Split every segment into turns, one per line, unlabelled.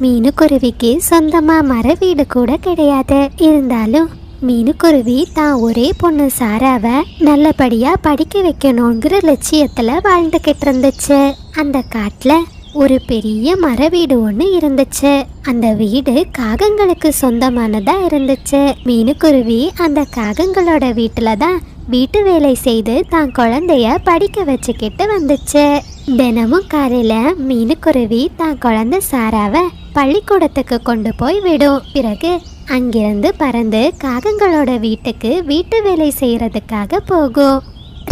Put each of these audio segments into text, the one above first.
மீனுக்குருவிக்கு சொந்தமா மர வீடு கூட கிடையாது. இருந்தாலும் மீனுக்குருவி தான் ஒரே பொண்ணு சாராவை நல்லபடியா படிக்க வைக்கணுங்கிற லட்சியத்துல வாழ்ந்துகிட்டு இருந்துச்சு. அந்த காட்டுல ஒரு பெரிய மர வீடு ஒன்று இருந்துச்சு. அந்த வீடு காகங்களுக்கு சொந்தமானதா இருந்துச்சு. மீனுக்குருவி அந்த காகங்களோட வீட்டுல தான் வீட்டு வேலை செய்து தான் குழந்தைய படிக்க வச்சுக்கிட்டு வந்துச்சு. தினமும் காலையில மீனுக்குருவி தான் குழந்தை சாராவை பள்ளிக்கூடத்துக்கு கொண்டு போய் விடும். பிறகு அங்கிருந்து பறந்து காகங்களோட வீட்டுக்கு வீட்டு வேலை செய்யறதுக்காக போகும்.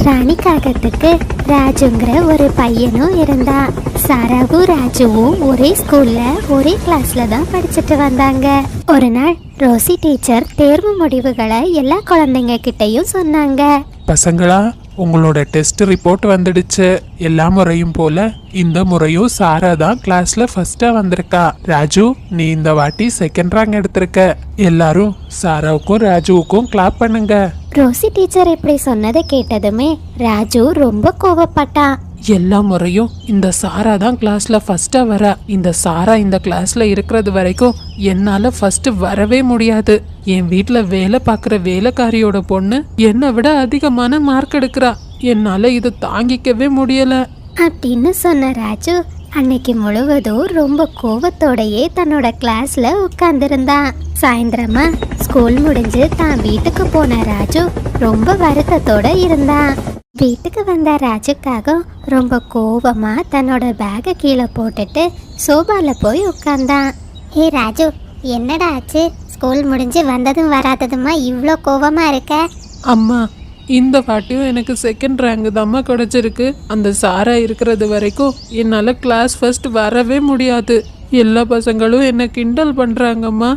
ராணி காகத்துக்கு ராஜுங்கிற ஒரு பையனும் இருந்தா. சாராவும் ராஜுவும் ஒரே ஸ்கூல்ல ஒரே கிளாஸ்ல தான் படிச்சுட்டு வந்தாங்க. ஒரு நாள் ரோசி டீச்சர் தேர்வு முடிவுகளை எல்லா குழந்தைங்க கிட்டையும் சொன்னாங்க.
பசங்களா, உங்களோட டெஸ்ட் ரிப்போர்ட் வந்துடுச்சு. எல்லா முறையும் போல இந்த முறையும் சாரா தான் கிளாஸ்ல ஃபர்ஸ்டா வந்திருக்கா. ராஜு, நீ இந்த வாட்டி செகண்ட் ரேங்க் எடுத்திருக்க. எல்லாரும் சாராவுக்கும் ராஜுவுக்கும் கிளாப் பண்ணுங்க.
ரோசி டீச்சர் இப்படி சொன்னதை கேட்டதுமே ராஜு ரொம்ப கோவப்பட்டான்.
எல்லா முறையும் இந்த சாரா தான் கிளாஸ்ல ஃபர்ஸ்டா வர. இந்த சாரா இந்த கிளாஸ்ல இருக்கிறது வரைக்கும் என்னால ஃபர்ஸ்ட் வரவே முடியாது. என் வீட்டுல வேலை பார்க்குற வேலைக்காரியோட பொண்ணு என்னை விட அதிகமான மார்க் எடுக்கிறா. என்னால இது தாங்கிக்கவே முடியல
அப்படின்னு சொன்ன ராஜு அன்னைக்கு முழுவதும் ரொம்ப கோவத்தோடையே தன்னோட கிளாஸ்ல உட்கார்ந்திருந்தான். சாயந்தரமா ஸ்கூல் முடிஞ்சு தான் வீட்டுக்கு போன ராஜு ரொம்ப வருத்தத்தோட இருந்தான். வீட்டுக்கு வந்த ராஜுக்காக ரொம்ப கோவமா தன்னோட பேக்கை கீழே போட்டுட்டு சோபால போய் உட்கார்ந்தான். ஏ ராஜு, என்னடா ஆச்சு? ஸ்கூல் முடிஞ்சு வந்ததும் வராததுமா இவ்வளோ கோவமா இருக்க?
அம்மா, இந்த வாட்டியும் எனக்கு செகண்ட் ரேங்க் தாம்மா கிடைச்சிருக்கு. அந்த சாரா இருக்கிறது வரைக்கும் என்னால் கிளாஸ் ஃபர்ஸ்ட் வரவே முடியாது. எல்லா பசங்களும் என்ன கிண்டல் பண்றாங்கம்மா.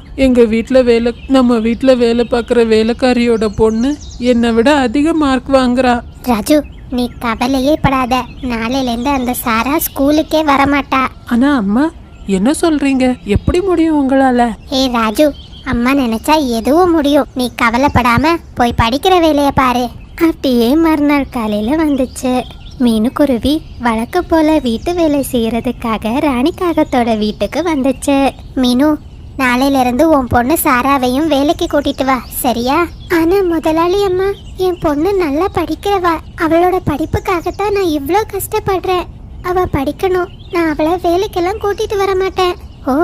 நம்ம வீட்டில் வேலை பார்க்குற வேலைக்காரியோட பொண்ணு என்னை விட அதிக மார்க் வாங்குறா.
ராஜு, நீ கவலையே படாத. நாளையிலேருந்து அந்த சாரா ஸ்கூலுக்கே வரமாட்டா.
ஆனா அம்மா, என்ன சொல்றீங்க? எப்படி முடியும் உங்களால?
ஏ ராஜு, அம்மா நினைச்சா எதுவும் முடியும். நீ கவலைப்படாம போய் படிக்கிற வேலையை பாரு. அப்படியே மறுநாள் காலையில வந்துச்சு. மீனுக்குருவி வழக்கு போல வீட்டு வேலை செய்யறதுக்காக ராணி காகத்தோட வீட்டுக்கு வந்துச்சு. மீனு, நாளையில இருந்து உன் பொண்ணு சாராவையும் வேலைக்கு கூட்டிட்டு வா, சரியா? ஆனா முதலாளி அம்மா, என் பொண்ணு நல்லா படிக்கிறவா. அவளோட படிப்புக்காகத்தான் நான் இவ்வளோ கஷ்டப்படுறேன். அவ படிக்கணும். நான் அவளை வேலைக்கெல்லாம் கூட்டிட்டு வர மாட்டேன். ஓ,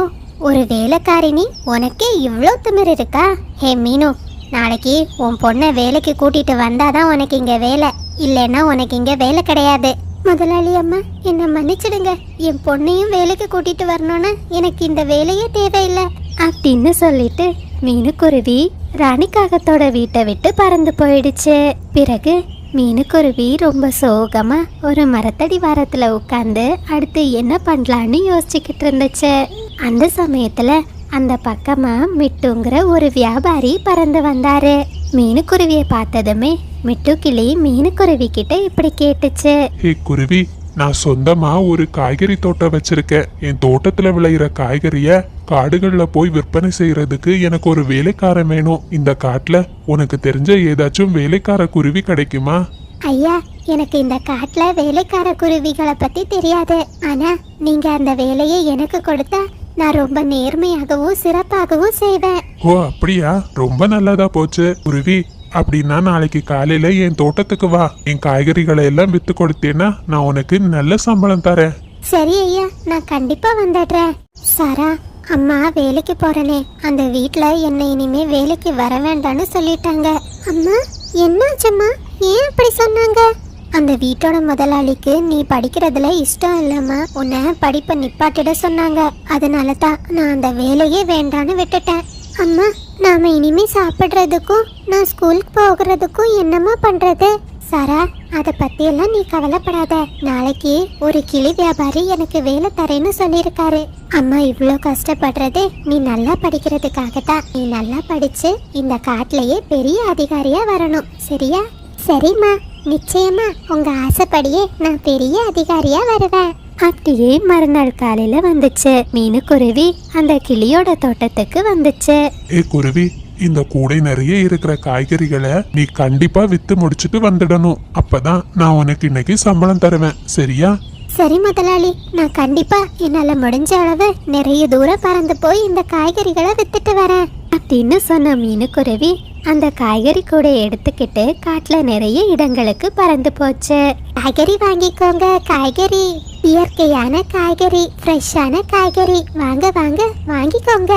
ஒரு வேலைக்காரினி, உனக்கே இவ்வளோ திமிரு இருக்கா? ஹே மீனு, நாளைக்கு உன் பொண்ணை வேலைக்கு கூட்டிட்டு வந்தாதான் உனக்கு இங்க வேலை, இல்லைன்னா உனக்கு இங்க வேலை கிடையாது. முதலாளி அம்மா, என்னை மன்னிச்சிடுங்க. என் பொண்ணையும் வேலைக்கு கூட்டிட்டு வரணும்னா எனக்கு இந்த வேலையே தேவையில்லை அப்படின்னு சொல்லிட்டு மீனுக்குருவி ராணிக்காகத்தோட வீட்டை விட்டு பறந்து போயிடுச்சு. பிறகு மீனுக்குருவி ரொம்ப சோகமா ஒரு மரத்தடி வாரத்துல உட்கார்ந்து அடுத்து என்ன பண்ணலான்னு யோசிச்சுக்கிட்டு இருந்துச்சு. அந்த சமயத்துல அந்த பக்கமா மிட்டுங்கிற ஒரு வியாபாரி பறந்து வந்தாரு. மீனுக்குருவியை பார்த்ததுமே மிட்டு கிளி மீனுக்குருவி கிட்ட இப்படி கேட்டுச்சு.
ஹே குருவி, நான் சொந்தமா ஒரு காய்கறி தோட்டம் வச்சிருக்கேன். என் தோட்டத்துல விளையிற காய்கறிய காடுகள்ல போய் விற்பனை செய்யறதுக்கு எனக்கு ஒரு வேலைக்காரன் வேணும். இந்த காட்டுல உனக்கு தெரிஞ்ச ஏதாச்சும் வேலைக்கார குருவி கிடைக்குமா?
ஐயா, எனக்கு இந்த காட்டுல வேலைக்கார குருவிகளை பத்தி தெரியாது. ஆனா நீங்க அந்த வேலையை எனக்கு கொடுத்தா நான் ரொம்ப நேர்மையாகவும் சிறப்பாகவும் செய்வேன்.
ஓ அப்படியா? ரொம்ப நல்லதா போச்சு குருவி. அப்படின்னா நாளைக்கு காலையில என் தோட்டத்துக்கு வா. என் காய்கறிகளை எல்லாம் வித்து கொடுத்தேன்னா நான் உனக்கு நல்ல சம்பளம் தரேன்.
சரி ஐயா, நான் கண்டிப்பா வந்துடுறேன். சாரா, அம்மா வேலைக்கு போறனே, அந்த வீட்ல என்னை இனிமே வேலைக்கு வர வேண்டாம்னு சொல்லிட்டாங்க. அம்மா, என்னாச்சம்மா? ஏன் அப்படி சொன்னாங்க? அந்த வீட்டோட முதலாளிக்கு நீ படிக்கிறதுல இஷ்டம் இல்லம்மா. உன்னை படிப்பை நிப்பாட்டிட சொன்னாங்க. அதனால தான் நான் அந்த வேலையே வேண்டான்னு விட்டுட்டேன். அம்மா, நாம இனிமே சாப்பிடுறதுக்கும் நான் ஸ்கூலுக்கு போகிறதுக்கும் என்னம்மா பண்றது? சாரா, அதை பத்தியெல்லாம் நீ கவலைப்படாத. நாளைக்கு ஒரு கிளி வியாபாரி எனக்கு வேலை தரேன்னு சொல்லியிருக்காரு. அம்மா இவ்வளோ கஷ்டப்படுறதே நீ நல்லா படிக்கிறதுக்காகத்தான். நீ நல்லா படிச்சு இந்த காட்டிலேயே பெரிய அதிகாரியா வரணும், சரியா? சரிம்மா, நிச்சயமா உங்க ஆசைப்படியே நான் பெரிய அதிகாரியா வருவேன். அப்படியே மறுநாள் காலையில வந்துச்சு. மீனுக்குருவி அந்த கிளியோட தோட்டத்துக்கு வந்துச்சு.
ஏ குருவி, இந்த கூடை நிறைய இருக்கிற காய்கறிகளை நீ கண்டிப்பா வித்து முடிச்சுட்டு வந்துடணும். அப்பதான் நான் உனக்கு இன்னைக்கு சம்பளம் தருவேன், சரியா?
சரி முதலாளி, நான் கண்டிப்பா என்னால முடிஞ்ச அளவு நிறைய தூரம் பறந்து போய் இந்த காய்கறிகளை வித்துட்டு வரேன் அப்படின்னு சொன்ன மீனுக்குருவி அந்த காய்கறி கூட எடுத்துக்கிட்டு காட்டுல நிறைய இடங்களுக்கு பறந்து போச்சு. காய்கறி வாங்கிக்கோங்க, காய்கறி இயற்கையான காய்கறி, ஃப்ரெஷ்ஷான காய்கறி, வாங்க வாங்க வாங்கிக்கோங்க.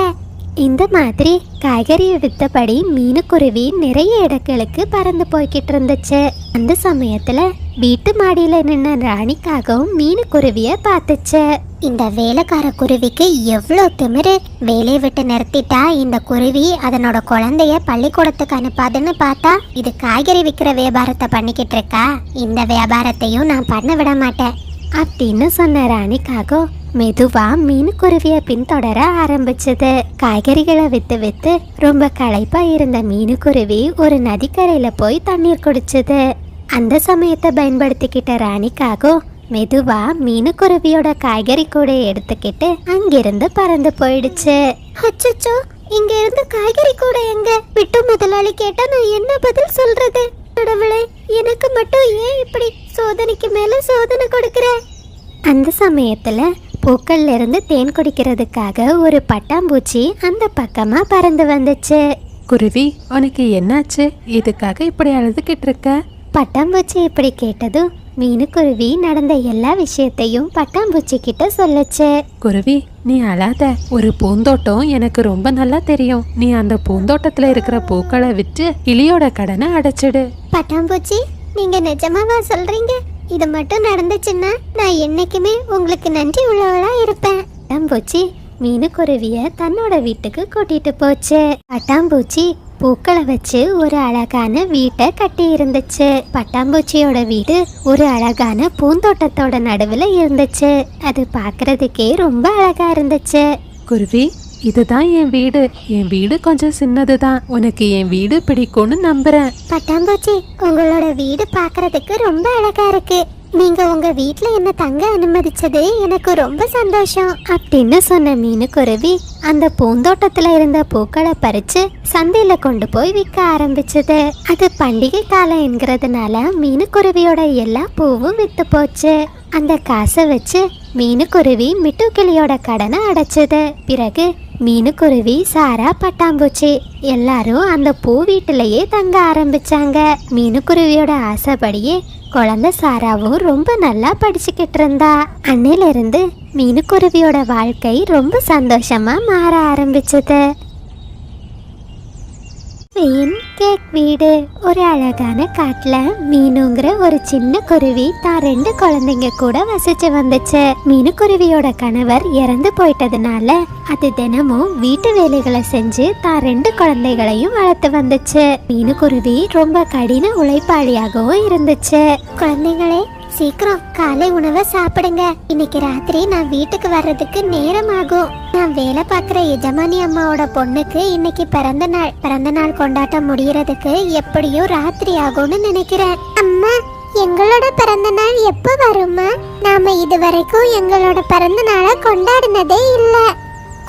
இந்த மாதிரி காய்கறியை வித்தபடி மீனுக்குருவி நிறைய இடங்களுக்கு பறந்து போய்கிட்டு இருந்துச்சு. அந்த சமயத்துல வீட்டு மாடியில நின்ன ராணிக்காகவும் மீனுக்குருவிய பார்த்துச்சு. இந்த வேலைக்கார குருவிக்கு எவ்வளோ திமிரு! வேலையை விட்டு நிறுத்திட்டா இந்த குருவி அதனோட குழந்தைய பள்ளிக்கூடத்துக்கு அனுப்பாதுன்னு பார்த்தா இது காய்கறி விற்கிற வியாபாரத்தை பண்ணிக்கிட்டு இருக்கா. இந்த வியாபாரத்தையும் நான் பண்ண விட மாட்டேன் அப்படின்னு சொன்ன ராணிக்காக மெதுவா மீனுக்குருவிய பின்தொடர ஆரம்பிச்சது. காய்கறிகளை வித்து வித்து ரொம்ப களைப்பா இருந்த மீனுக்குருவி ஒரு நதிக்கரையில போய் தண்ணீர் குடிச்சது. அந்த சமயத்தை பயன்படுத்திக்கிட்ட ராணிக்காக மெதுவா மீனுக்குருவியோட காய்கறி கூட எடுத்துக்கிட்டு அங்கிருந்து பறந்து போயிடுச்சு. அச்சச்சோ, இங்க இருந்து காய்கறி கூட எங்க? விட்டு முதலாளி கேட்டா நான் என்ன பதில் சொல்றது? கடவுளே, எனக்கு மட்டும் ஏன் இப்படி சோதனைக்கு மேல சோதனை கொடுக்கிற? அந்த சமயத்துல பூக்கள்ல இருந்து தேன் குடிக்கிறதுக்காக ஒரு பட்டாம்பூச்சி அந்த பக்கமா பறந்து வந்துச்சு.
குருவி, உனக்கு என்னாச்சு? இதுக்காக இப்படி அழுதுகிட்டு இருக்க?
பட்டாம்பூச்சி இப்படி கேட்டதும் மீனுக்குருவி நடந்த எல்லா விஷயத்தையும் பட்டாம்பூச்சி கிட்ட சொல்லுச்சு.
குருவி, நீ அழாத. ஒரு பூந்தோட்டம் எனக்கு ரொம்ப நல்லா தெரியும். நீ அந்த பூந்தோட்டத்துல இருக்கிற பூக்களை விற்று கிளியோட கடனை அடைச்சிடு.
பட்டாம்பூச்சி, நீங்க நிஜமாவா சொல்றீங்க? இது மட்டும் நடந்துச்சுன்னா நான் என்னைக்குமே உங்களுக்கு நன்றி உள்ளவளா இருப்பேன். பட்டாம்பூச்சி மீனுக்குருவிய தன்னோட வீட்டுக்கு கூட்டிட்டு போச்சு. பட்டாம்பூச்சி பூக்களை வச்சு ஒரு அழகான வீட்டை கட்டி இருந்துச்சு. பட்டாம்பூச்சியோட வீடு ஒரு அழகான பூந்தோட்டத்தோட நடுவுல இருந்துச்சு. அது பார்க்கறதுக்கே ரொம்ப அழகா இருந்துச்சு.
குருவி, இதுதான் என் வீடு. என் வீடு கொஞ்சம் சின்னதுதான். உனக்கு என் வீடு பிடிக்கும்னு நம்புறேன்.
பட்டாம்பூச்சி, உங்களோட வீடு பார்க்கறதுக்கு ரொம்ப அழகா இருக்கு. நீங்க உங்க வீட்ல என்ன தங்க அனுமதிச்சது எனக்கு ரொம்ப சந்தோஷம் அப்படின்னு சொன்ன மீனுக்குருவி அந்த பூந்தோட்டத்துல இருந்த பூக்களை பறிச்சு சந்தையில கொண்டு போய் விற்க ஆரம்பிச்சது. அது பண்டிகை காலம் என்கிறதுனால மீனுக்குருவியோட எல்லா பூவும் வித்து போச்சு. அந்த காசை வச்சு மீனுக்குருவி மிட்டுக்கிளியோட கடனை அடைச்சது. பிறகு மீனுக்குருவி, சாரா, பட்டாம்பூச்சி எல்லாரும் அந்த பூ வீட்டிலேயே தங்க ஆரம்பிச்சாங்க. மீனுக்குருவியோட ஆசைப்படியே குழந்தை சாராவும் ரொம்ப நல்லா படிச்சுக்கிட்டு இருந்தா. அன்னையில இருந்து மீனுக்குருவியோட வாழ்க்கை ரொம்ப சந்தோஷமா மாற ஆரம்பிச்சது. கேக் வீடு. ஒரு அழகான காட்டுல மீனுங்கிற ஒரு சின்ன குருவி தான் 2 குழந்தைங்க கூட வசிச்சு வந்துச்சு. மீனுக்குருவியோட கணவர் இறந்து போயிட்டதுனால அது தினமும் வீட்டு வேலைகளை செஞ்சு தான் 2 குழந்தைகளையும் வளர்த்து வந்துச்சு. மீனுக்குருவி ரொம்ப கடின உழைப்பாளியாகவும் இருந்துச்சு. குழந்தைகளே, சீக்கிரம் காலை உணவை சாப்பிடுங்க. இன்னைக்கு ராத்திரி நான் வீட்டுக்கு வர்றதுக்கு நேரம் ஆகும். நான் வேலை பார்க்குற எஜமானி அம்மாவோட பொண்ணுக்கு இன்னைக்கு பிறந்த நாள் கொண்டாட்டம் முடியறதுக்கு எப்படியும் ராத்திரி ஆகும்னு நினைக்கிறேன். அம்மா, எங்களோட பிறந்த நாள் எப்போ வருமா? நாம இதுவரைக்கும் எங்களோட பிறந்த நாளை கொண்டாடினதே இல்ல.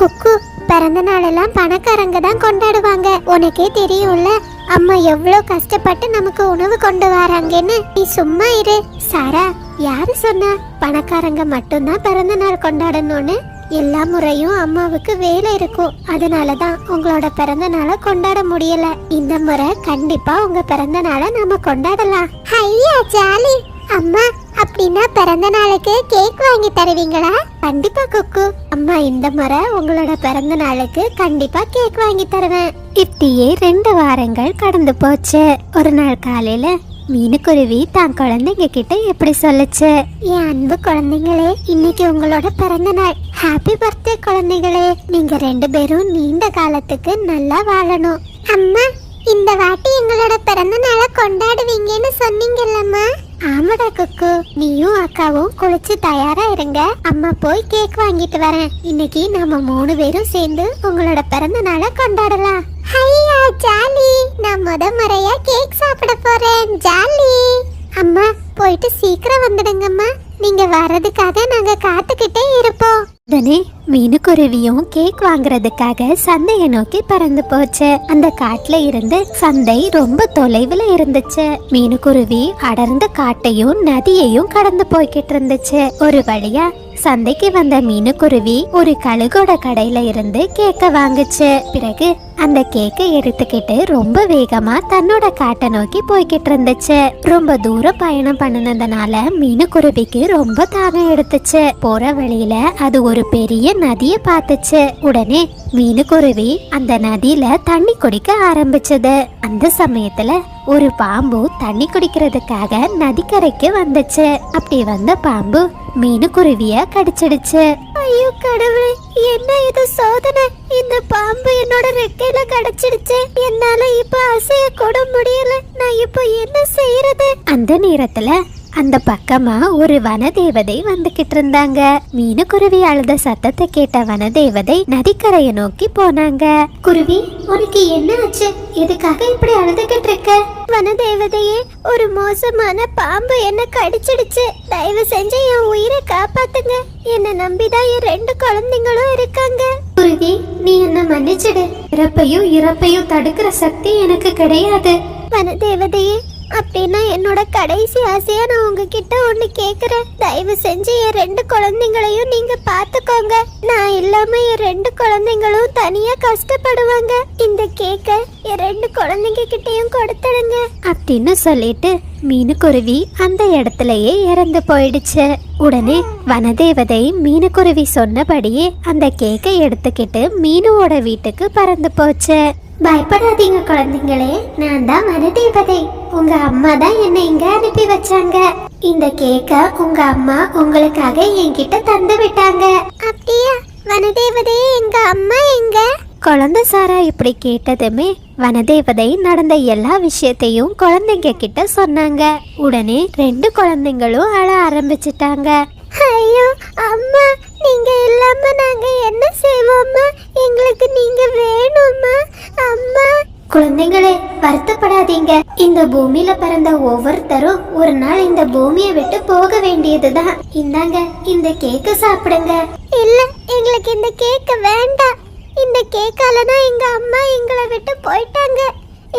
குக்கு, பிறந்த நாளெல்லாம் பணக்காரங்க தான் கொண்டாடுவாங்க. உனக்கே தெரியும்ல அம்மா எவ்வளோ கஷ்டப்பட்டு நமக்கு உணவு கொண்டு வராங்கன்னு. நீ சும்மா இரு. சாரா, யாரு சொன்னா பணக்காரங்க மட்டும்தான் பிறந்த நாள் கொண்டாடணும்னு? எல்லா முறையும் அம்மாவுக்கு வேலை இருக்கும். அதனாலதான் உங்களோட பிறந்த நாளை கொண்டாட முடியல. இந்த முறை கண்டிப்பா உங்க பிறந்த நாளை நாம கொண்டாடலாம். ஐயா ஜாலி. அம்மா, அப்படின்னா பிறந்த நாளுக்கு கேக் வாங்கி தருவீங்களா? கண்டிப்பா குக்கு. அம்மா இந்த முறை உங்களோட பிறந்த நாளுக்கு கண்டிப்பா கேக் வாங்கி தருவேன். இப்படியே 2 வாரங்கள் கடந்து போச்சு. ஒரு நாள் காலையில மீனுக்குருவி தான் குழந்தைங்க கிட்ட எப்படி சொல்லுச்சு. என் அன்பு குழந்தைங்களே, இன்னைக்கு உங்களோட பிறந்த நாள். ஹாப்பி பர்த்டே குழந்தைகளே. நீங்க 2 பேரும் நீண்ட காலத்துக்கு நல்லா வாழணும். அம்மா, இந்த வாட்டி எங்களோட பிறந்த நாளை கொண்டாடுவீங்கன்னு சொன்னீங்கல்லம்மா? ஆமாடா குக்கு, நீயும் அக்காவும் குளிச்சு தயாரா இருங்க. அம்மா போய் கேக் வாங்கிட்டு வரேன். இன்னைக்கு நாம 3 பேரும் சேர்ந்து உங்களோட பிறந்த நாளை கொண்டாடலாம். ஐயா ஜாலி. நான் முறையா கேக் சாப்பிட போறேன். ஜாலி. அம்மா, போயிட்டு சீக்கிரம் வந்துடுங்கம்மா. நீங்க வர்றதுக்காக நாங்க காத்துக்கிட்டே இருப்போம். உடனே மீனுக்குருவியும் கேக் வாங்குறதுக்காக சந்தையை நோக்கி பறந்து போச்சு. அந்த காட்டுல இருந்து சந்தை ரொம்ப தொலைவுல இருந்துச்சு. மீனுக்குருவி அடர்ந்த காட்டையும் நதியையும் கடந்து போய்கிட்டு இருந்துச்சு. ஒரு வழியா சந்தைக்கு வந்த மீனுக்குருவி ஒரு கழுகோட கடையில இருந்து கேக்க வாங்குச்சு. பிறகு அந்த கேக்கை எடுத்துக்கிட்டு ரொம்ப வேகமா தன்னோட காட்டை நோக்கி போய்கிட்டு இருந்துச்சு. ரொம்ப தூரம் பயணம் பண்ணினதுனால மீனுக்குருவிக்கு ரொம்ப தாகம் எடுத்துச்சு. போற வழியில அது ஒரு பெரிய நதியை பார்த்துச்சு. உடனே மீனுக்குருவி அந்த நதியில தண்ணி குடிக்க ஆரம்பிச்சது. அந்த சமயத்துல ஒரு பாம்பு தண்ணி குடிக்கிறதுக்காக நதிக்கரைக்கு வந்துச்சு. அப்படி வந்த பாம்பு மீனுக்குருவிய கடிச்சிடுச்சு. ஐயோ கடவுளே, என்ன இது சோதனை! இந்த பாம்பு என்னோட ரெக்கையில கடிச்சிடுச்சு. என்னால இப்ப அசைய கூட முடியல. நான் இப்ப என்ன செய்யறது? அந்த நேரத்துல அந்த பக்கமா ஒரு வனதேவதை வந்துகிட்டு இருந்தாங்க. மீனுக்குருவி அழுத சத்தத்தை கேட்ட வனதேவதை நதிக்கரையை நோக்கி போனாங்க. குருவி, உனக்கு என்ன ஆச்சு? எதுக்காக இப்படி அழுதுகிட்டு இருக்க? வனதேவதையே, ஒரு மோசமான பாம்பு என்ன கடிச்சிடுச்சு. தயவு செஞ்சு என் உயிரை காப்பாத்துங்க. என்ன நம்பிதான் என் 2 குழந்தைங்களும் இருக்காங்க. குருவி, நீ என்ன மன்னிச்சிடு. இறப்பையும் தடுக்கிற சக்தி எனக்கு கிடையாது. வனதேவதையே, அப்படின்னா என்னோட கடைசி ஆசையா நான் உங்ககிட்ட ஒண்ணு கேக்குறேன். தயவு செஞ்சு என் 2 குழந்தைங்களையும் நீங்க பாத்துக்கோங்க. நான் இல்லாம என் 2 குழந்தைங்களும் தனியா கஷ்டப்படுவாங்க. இந்த கேக்க என் 2 குழந்தைங்க கிட்டையும் கொடுத்துடுங்க அப்படின்னு சொல்லிட்டு மீனுக்குருவி அந்த இடத்துலயே இறந்து போயிடுச்சு. உடனே வனதேவதை மீனுக்குருவி சொன்னபடியே அந்த கேக்கை எடுத்துக்கிட்டு மீனுவோட வீட்டுக்கு பறந்து போச்சு. பயப்படாதீங்க குழந்தைங்களே, நான் தான் வனதேவதை. உங்க அம்மா தான் என்னை இங்க அனுப்பி வச்சாங்க. இந்த கேக்க உங்க அம்மா உங்களுக்காக என்கிட்ட தந்து விட்டாங்க. அப்படியா? வனதேவதையே, எங்க அம்மா எங்க? குழந்தை சாரா இப்படி கேட்டதுமே வனதேவதை நடந்த எல்லா விஷயத்தையும் குழந்தைங்க கிட்ட சொன்னாங்க. உடனே 2 குழந்தைங்களும் அழ ஆரம்பிச்சிட்டாங்க. ஐயோ அம்மா, நீங்க இல்லாம நாங்க என்ன செய்வோம்மா? எங்களுக்கு நீங்க வேணும்மா அம்மா. குழந்தைகளே, வருத்தப்படாதீங்க. இந்த பூமியில பிறந்த ஒவ்வொருத்தரும் ஒரு நாள் இந்த பூமியை விட்டு போக வேண்டியதுதான். இந்தாங்க, இந்த கேக்க சாப்பிடுங்க. இல்ல, எங்களுக்கு இந்த கேக்க வேண்டாம். இந்த கேக்கால தான் எங்க அம்மா எங்களை விட்டு போயிட்டாங்க.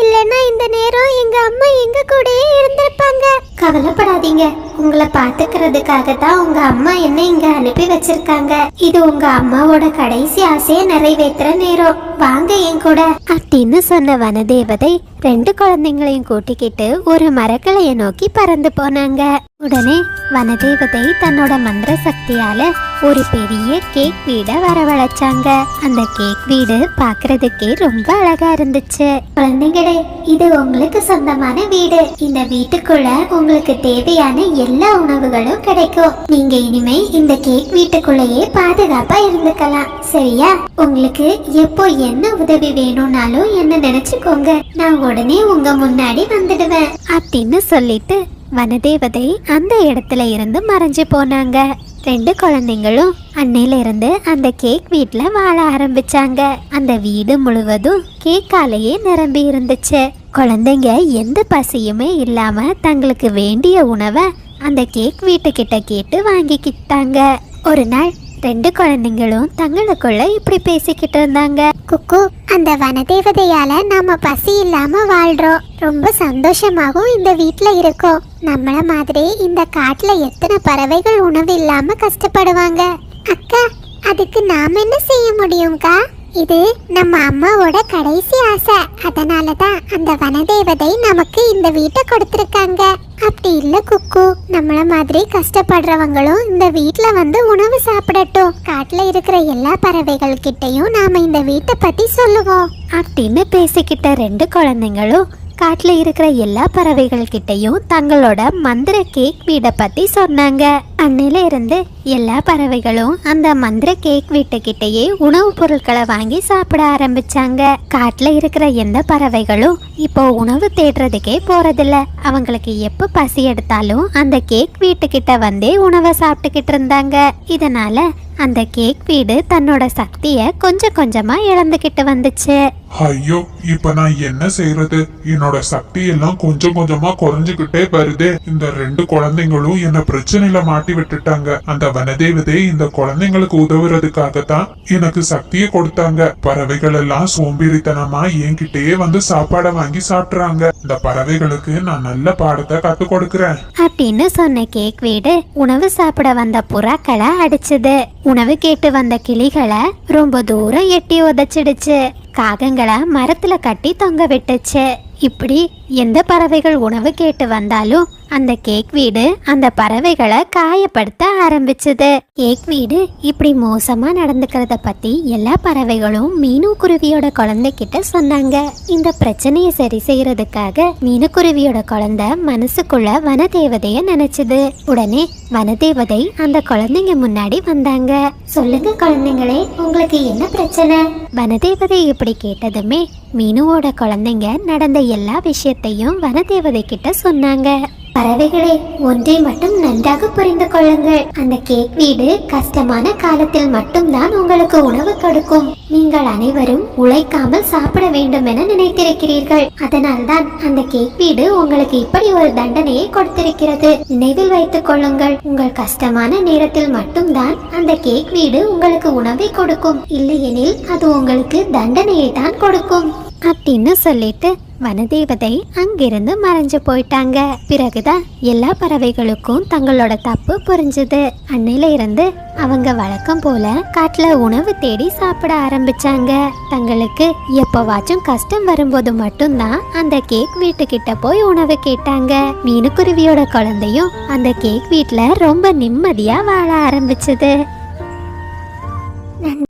இல்லைன்னா இந்த நேரம் எங்க அம்மா எங்க கூடயே இருந்திருப்பாங்க. கவலைப்படாதீங்க, உங்களை பாத்துக்கிறதுக்காக தான் உங்க அம்மா என்ன இங்க அனுப்பி வச்சிருக்காங்க. இது உங்க அம்மாவோட கடைசி ஆசையை நிறைவேற்றுற நேரம். வாங்க என் கூட அப்படின்னு சொன்ன வனதேவதை 2 குழந்தைங்களையும் கூட்டிக்கிட்டு ஒரு மரக்கிளைய நோக்கி பறந்து போனாங்க. உடனே வனதேவதை தன்னோட மந்திர சக்தியால ஒரு பெரிய கேக் வீட வரவழைச்சாங்க. அந்த கேக் வீடு பாக்குறதுக்கே ரொம்ப அழகா இருந்துச்சு. குழந்தைகளே, இது உங்களுக்கு சொந்தமான வீடு. இந்த வீட்டுக்குள்ள உங்களுக்கு தேவையான எல்லா உணவுகளும் கிடைக்கும். நீங்க இனிமே இந்த கேக் வீட்டுக்குள்ளேயே பாதுகாப்பா இருந்துக்கலாம். சரியா? உங்களுக்கு எப்போ என்ன உதவி வேணும்னாலும் என்ன நினைச்சுக்கோங்க. நான் உடனே உங்க முன்னாடி வந்துடுவேன் அப்படின்னு சொல்லிட்டு வனதேவதை அந்த இடத்துல இருந்து மறைஞ்சு போனாங்க. 2 குழந்தைங்களும் அன்னையில இருந்து அந்த கேக் வீட்ல வாழ ஆரம்பிச்சாங்க. அந்த வீடு முழுவதும் கேக்காலேயே நிரம்பி இருந்துச்சு. குழந்தைங்க எந்த பசியுமே இல்லாம தங்களுக்கு வேண்டிய உணவை அந்த கேக் வீட்டுக்கிட்ட கேட்டு வாங்கிக்கிட்டாங்க. ஒரு நாள் 2 குழந்தைங்களும் தங்களுக்குள்ள இப்படி பேசிக்கிட்டு இருந்தாங்க. குக்கு, அந்த வனதேவதையால நாம பசி இல்லாம வாழ்றோம். ரொம்ப சந்தோஷமாகவும் இந்த வீட்ல இருக்கோம். நம்மள மாதிரி இந்த காட்டுல எத்தனை பறவைகள் உணவு இல்லாம கஷ்டப்படுவாங்க. அக்கா, அதுக்கு நாம என்ன செய்ய முடியும்க்கா? இது நம்ம அம்மாவோட கடைசி ஆசை. அதனாலதான் அந்த வனதேவதை நமக்கு இந்த வீட்டை கொடுத்திருக்காங்க. அப்படி இல்ல குக்கு, நம்மள மாதிரி கஷ்டப்படுறவங்களும் இந்த வீட்ல வந்து உணவு சாப்பிடட்டும். காட்டுல இருக்கிற எல்லா பறவைகள் கிட்டையும் நாம இந்த வீட்டை பத்தி சொல்லுவோம் அப்படின்னு பேசிக்கிட்ட 2 குழந்தைங்களும் காட்டுல இருக்கிற எல்லா பறவைகள் கிட்டையும் தங்களோட மந்திர கேக் வீடை பத்தி சொன்னாங்க. அன்னையில இருந்து எல்லா பறவைகளும் அந்த மந்திர கேக் வீட்டுக்கிட்டேயே உணவுப் பொருட்களை வாங்கி சாப்பிட ஆரம்பிச்சாங்க. காட்டுல இருக்கிற எந்த பறவைகளும் இப்போ உணவு தேடுறதுக்கே போறதில்ல. அவங்களுக்கு எப்ப பசி எடுத்தாலும் அந்த கேக் வீட்டுக்கிட்ட வந்தே உணவை சாப்பிட்டுக்கிட்டு இருந்தாங்க. இதனால அந்த கேக் வீடு தன்னோட சக்தியை கொஞ்சம் கொஞ்சமா இழந்துகிட்டு வந்துச்சு.
ஐயோ, இப்ப நான் என்ன செய்யறது? என்னோட சக்தி எல்லாம் கொஞ்சம் கொஞ்சமா குறைஞ்சுகிட்டே வருதே. இந்த 2 குழந்தைங்களும் என்ன பிரச்சனையில மாட்டி விட்டுட்டாங்க. அந்த வனதேவதை இந்த குழந்தைங்களுக்கு உதவுறதுக்காகத்தான் எனக்கு சக்தியை கொடுத்தாங்க. பறவைகள் எல்லாம் சோம்பேறித்தனமா என்கிட்டயே வந்து சாப்பாடை வாங்கி சாப்பிடுறாங்க. இந்த பறவைகளுக்கு நான் நல்ல பாடத்தை கத்து கொடுக்கறேன்
அப்படின்னு சொன்ன கேக் வீடு உணவு சாப்பிட வந்த புறாக்களை அடிச்சுது. உணவு கேட்டு வந்த கிளிகளை ரொம்ப தூரம் எட்டி உதைச்சிடுச்சு. காகங்களை மரத்துல கட்டி தொங்க விட்டுச்சு. இப்படி எந்த பறவைகள் உணவு கேட்டு வந்தாலும் அந்த கேக் வீடு அந்த பறவைகளை காயப்படுத்த ஆரம்பிச்சது. கேக் வீடு இப்படி மோசமா நடந்துக்கிறத பத்தி எல்லா பறவைகளும் மீனு குருவியோட குழந்தைகிட்ட சொன்னாங்க. இந்த பிரச்சனையை சரி செய்யறதுக்காக மீனுக்குருவியோட குழந்தை மனசுக்குள்ள வனதேவதைய நினைச்சது. உடனே வனதேவதை அந்த குழந்தைங்க முன்னாடி வந்தாங்க. சொல்லுங்க குழந்தைங்களே, உங்களுக்கு என்ன பிரச்சனை? வனதேவதை இப்படி கேட்டதுமே மீனுவோட குழந்தைங்க நடந்த எல்லா விஷயத்தையும் வனதேவதை கிட்ட சொன்னாங்க. பறவைகளே, ஒன்றை மட்டும் நன்றாக புரிந்து கொள்ளுங்கள். அந்த கேக் வீடு கஷ்டமான காலத்தில் மட்டும்தான் உங்களுக்கு உணவு கொடுக்கும். நீங்கள் அனைவரும் உழைக்காமல் சாப்பிட வேண்டும் என நினைத்திருக்கிறீர்கள். அதனால்தான் அந்த கேக் வீடு உங்களுக்கு இப்படி ஒரு தண்டனையை கொடுத்திருக்கிறது. நினைவில் வைத்துக் கொள்ளுங்கள், உங்கள் கஷ்டமான நேரத்தில் மட்டும்தான் அந்த கேக் வீடு உங்களுக்கு உணவை கொடுக்கும். இல்லையெனில் அது உங்களுக்கு தண்டனையை தான் கொடுக்கும் அப்படின்னு சொல்லிட்டு வனதேவதை அங்கிருந்து மறைஞ்சு போயிட்டாங்க. பிறகுதான் எல்லா பறவைகளுக்கும் தங்களோட தப்பு புரிஞ்சுது. அன்னையில இருந்து அவங்க வழக்கம் போல காட்டுல உணவு தேடி சாப்பிட ஆரம்பிச்சாங்க. தங்களுக்கு எப்பவாச்சும் கஷ்டம் வரும்போது மட்டும்தான் அந்த கேக் வீட்டுக்கிட்ட போய் உணவு கேட்டாங்க. மீனுக்குருவியோட குழந்தையும் அந்த கேக் வீட்டுல ரொம்ப நிம்மதியா வாழ ஆரம்பிச்சது.